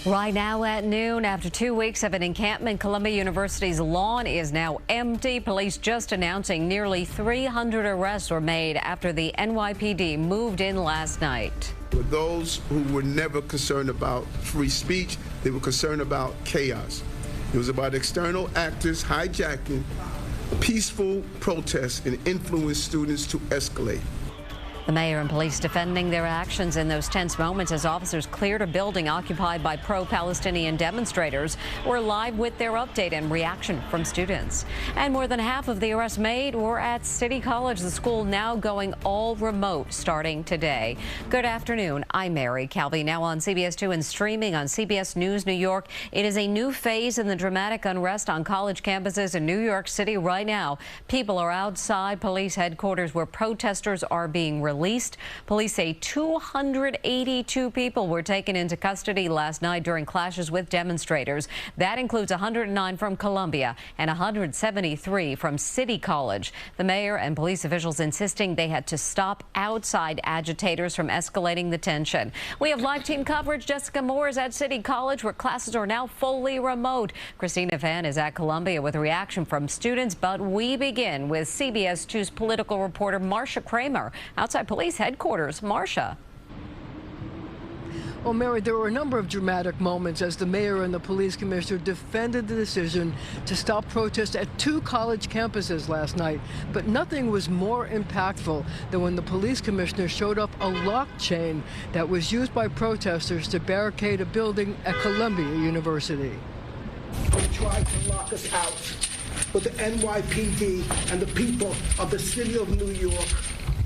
Right now at noon, after 2 weeks of an encampment, Columbia University's lawn is now empty. Police just announcing nearly 300 arrests were made after the NYPD moved in last night. For those who were never concerned about free speech, they were concerned about chaos. It was about external actors hijacking peaceful protests and influence students to escalate. The mayor and police defending their actions in those tense moments as officers cleared a building occupied by pro-Palestinian demonstrators. We're live with their update and reaction from students. And more than half of the arrests made were at City College, the school now going all remote starting today. Good afternoon. I'm Mary Calvi, now on CBS 2 and streaming on CBS News New York. It is a new phase in the dramatic unrest on college campuses in New York City right now. People are outside police headquarters where protesters are being released. Police say 282 people were taken into custody last night during clashes with demonstrators. That includes 109 from Columbia and 173 from City College. The mayor and police officials insisting they had to stop outside agitators from escalating the tension. We have live team coverage. Jessica Moore is at City College, where classes are now fully remote. Christina is at Columbia with a reaction from students, but we begin with CBS 2's political reporter Marcia Kramer outside police headquarters. Marcia. Well, Mary, there were a number of dramatic moments as the mayor and the police commissioner defended the decision to stop protests at 2 college campuses last night. But nothing was more impactful than when the police commissioner showed up a lock chain that was used by protesters to barricade a building at Columbia University. They tried to lock us out, but the NYPD and the people of the city of New York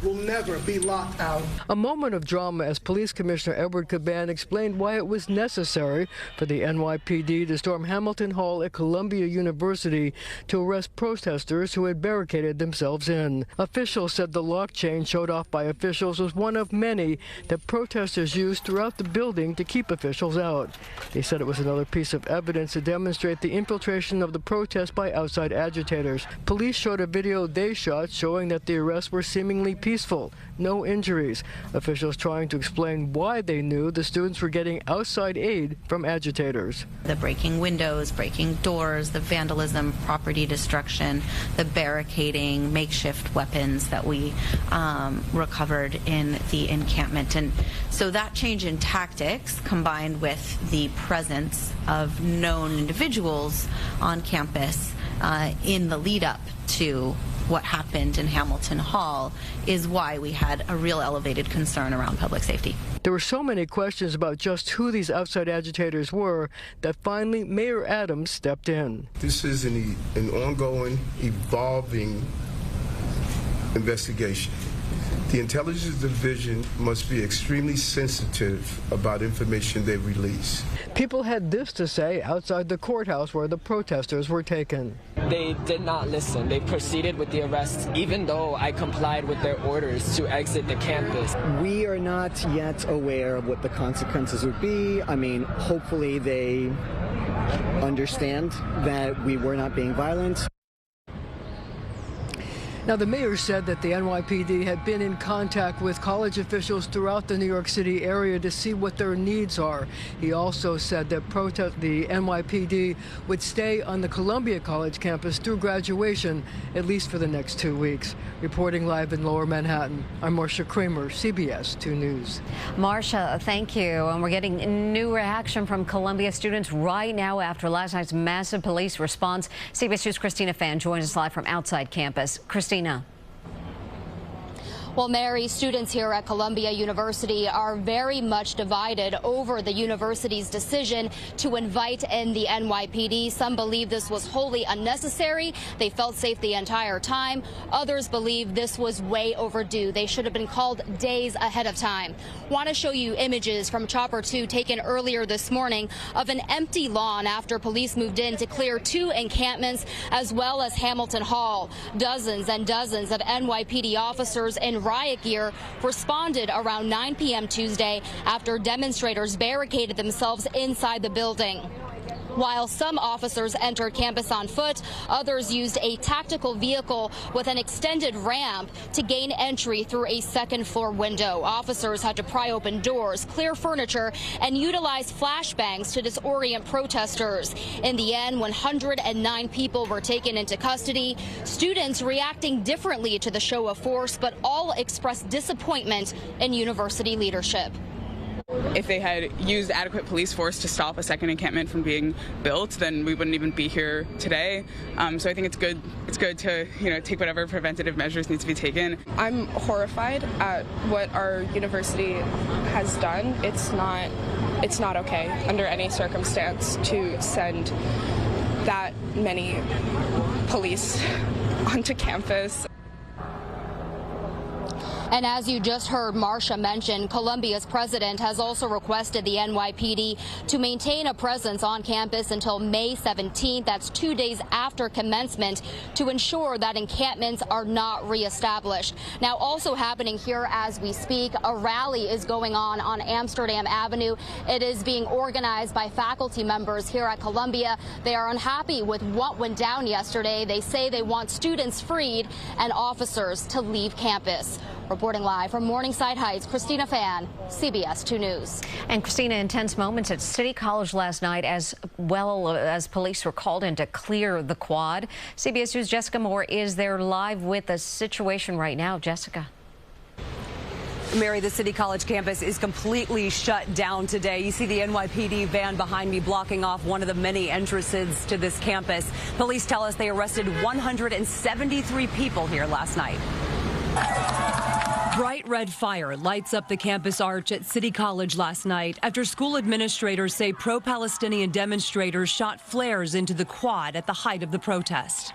will never be locked out. A moment of drama as Police Commissioner Edward Caban explained why it was necessary for the NYPD to storm Hamilton Hall at Columbia University to arrest protesters who had barricaded themselves in. Officials said the lock chain showed off by officials was one of many that protesters used throughout the building to keep officials out. They said it was another piece of evidence to demonstrate the infiltration of the protest by outside agitators. Police showed a video they shot showing that the arrests were seemingly peaceful, no injuries. Officials trying to explain why they knew the students were getting outside aid from agitators. The breaking windows, breaking doors, the vandalism, property destruction, the barricading, makeshift weapons that we recovered in the encampment. And so that change in tactics, combined with the presence of known individuals on campus in the lead up to what happened in Hamilton Hall, is why we had a real elevated concern around public safety. There were so many questions about just who these outside agitators were that finally Mayor Adams stepped in. This is an ongoing, evolving investigation. The Intelligence Division must be extremely sensitive about information they release. People had this to say outside the courthouse where the protesters were taken. They did not listen. They proceeded with the arrests, even though I complied with their orders to exit the campus. We are not yet aware of what the consequences would be. I mean, hopefully they understand that we were not being violent. Now, the mayor said that the NYPD had been in contact with college officials throughout the New York City area to see what their needs are. He also said that the NYPD would stay on the Columbia College campus through graduation, at least for the next 2 weeks. Reporting live in Lower Manhattan, I'm Marcia Kramer, CBS 2 News. Marcia, thank you. And we're getting new reaction from Columbia students right now after last night's massive police response. CBS 2's Christina joins us live from outside campus. Christina. Well, Mary, students here at Columbia University are very much divided over the university's decision to invite in the NYPD. Some believe this was wholly unnecessary. They felt safe the entire time. Others believe this was way overdue. They should have been called days ahead of time. Want to show you images from Chopper 2 taken earlier this morning of an empty lawn after police moved in to clear 2 encampments as well as Hamilton Hall. Dozens and dozens of NYPD officers in riot gear responded around 9 p.m. Tuesday after demonstrators barricaded themselves inside the building. While some officers entered campus on foot, others used a tactical vehicle with an extended ramp to gain entry through a second-floor window. Officers had to pry open doors, clear furniture, and utilize flashbangs to disorient protesters. In the end, 109 people were taken into custody. Students reacting differently to the show of force, but all expressed disappointment in university leadership. If they had used adequate police force to stop a second encampment from being built, then we wouldn't even be here today. So I think it's good. It's good to take whatever preventative measures need to be taken. I'm horrified at what our university has done. It's not okay under any circumstance to send that many police onto campus. And as you just heard Marcia mention, Columbia's president has also requested the NYPD to maintain a presence on campus until May 17th. That's 2 days after commencement, to ensure that encampments are not reestablished. Now, also happening here as we speak, a rally is going on Amsterdam Avenue. It is being organized by faculty members here at Columbia. They are unhappy with what went down yesterday. They say they want students freed and officers to leave campus. Reporting live from Morningside Heights, Christina Fan, CBS 2 News. And Christina, intense moments at City College last night as well as police were called in to clear the quad. CBS News' Jessica Moore is there live with the situation right now. Jessica. Mary, the City College campus is completely shut down today. You see the NYPD van behind me blocking off one of the many entrances to this campus. Police tell us they arrested 173 people here last night. Bright red fire lights up the campus arch at City College last night after school administrators say pro-Palestinian demonstrators shot flares into the quad at the height of the protest.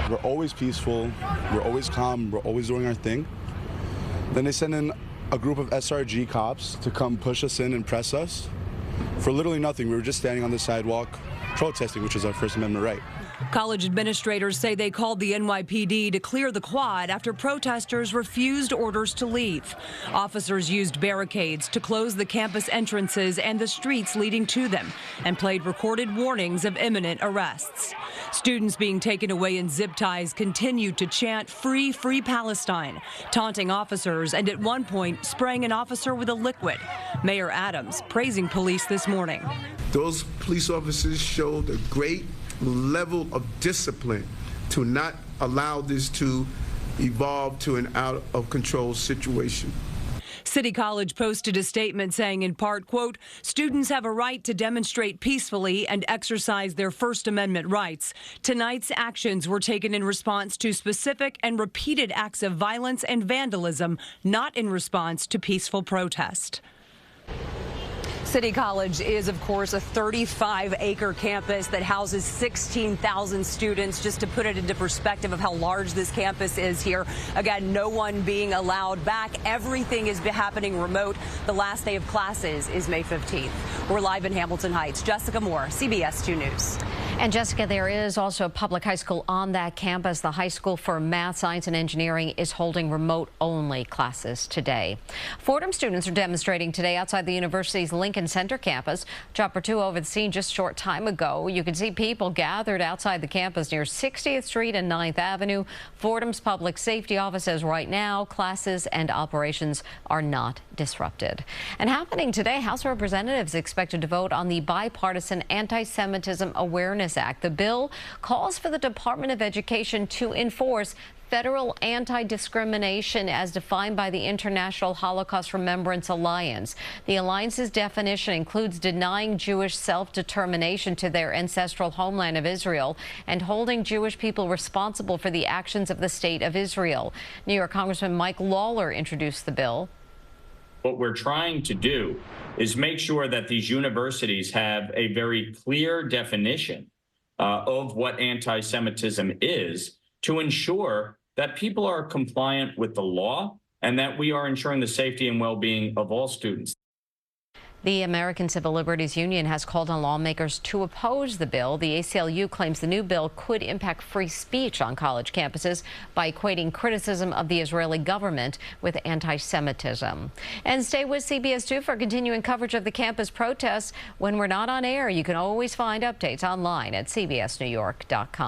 We're always peaceful, we're always calm, we're always doing our thing. Then they send in a group of SRG cops to come push us in and press us for literally nothing. We were just standing on the sidewalk protesting, which is our First Amendment right. College administrators say they called the NYPD to clear the quad after protesters refused orders to leave. Officers used barricades to close the campus entrances and the streets leading to them and played recorded warnings of imminent arrests. Students being taken away in zip ties continued to chant "Free, free Palestine," taunting officers and at one point spraying an officer with a liquid. Mayor Adams praising police this morning. Those police officers showed a great level of discipline to not allow this to evolve to an out-of-control situation. City College posted a statement saying in part, quote, "Students have a right to demonstrate peacefully and exercise their First Amendment rights. Tonight's actions were taken in response to specific and repeated acts of violence and vandalism, not in response to peaceful protest." City College is, of course, a 35-acre campus that houses 16,000 students. Just to put it into perspective of how large this campus is here, again, no one being allowed back. Everything is happening remote. The last day of classes is May 15th. We're live in Hamilton Heights. Jessica Moore, CBS 2 News. And Jessica, there is also a public high school on that campus. The High School for Math, Science and Engineering is holding remote-only classes today. Fordham students are demonstrating today outside the university's Lincoln Center campus. Chopper 2 over the scene just a short time ago. You can see people gathered outside the campus near 60th Street and 9th Avenue. Fordham's public safety office says right now classes and operations are not disrupted. And happening today, House Representatives expected to vote on the bipartisan Anti-Semitism Awareness Act. The bill calls for the Department of Education to enforce federal anti-discrimination as defined by the International Holocaust Remembrance Alliance. The alliance's definition includes denying Jewish self-determination to their ancestral homeland of Israel and holding Jewish people responsible for the actions of the State of Israel. New York Congressman Mike Lawler introduced the bill. What we're trying to do is make sure that these universities have a very clear definition of what anti-Semitism is, to ensure that people are compliant with the law and that we are ensuring the safety and well-being of all students. The American Civil Liberties Union has called on lawmakers to oppose the bill. The ACLU claims the new bill could impact free speech on college campuses by equating criticism of the Israeli government with anti-Semitism. And stay with CBS 2 for continuing coverage of the campus protests. When we're not on air, you can always find updates online at cbsnewyork.com.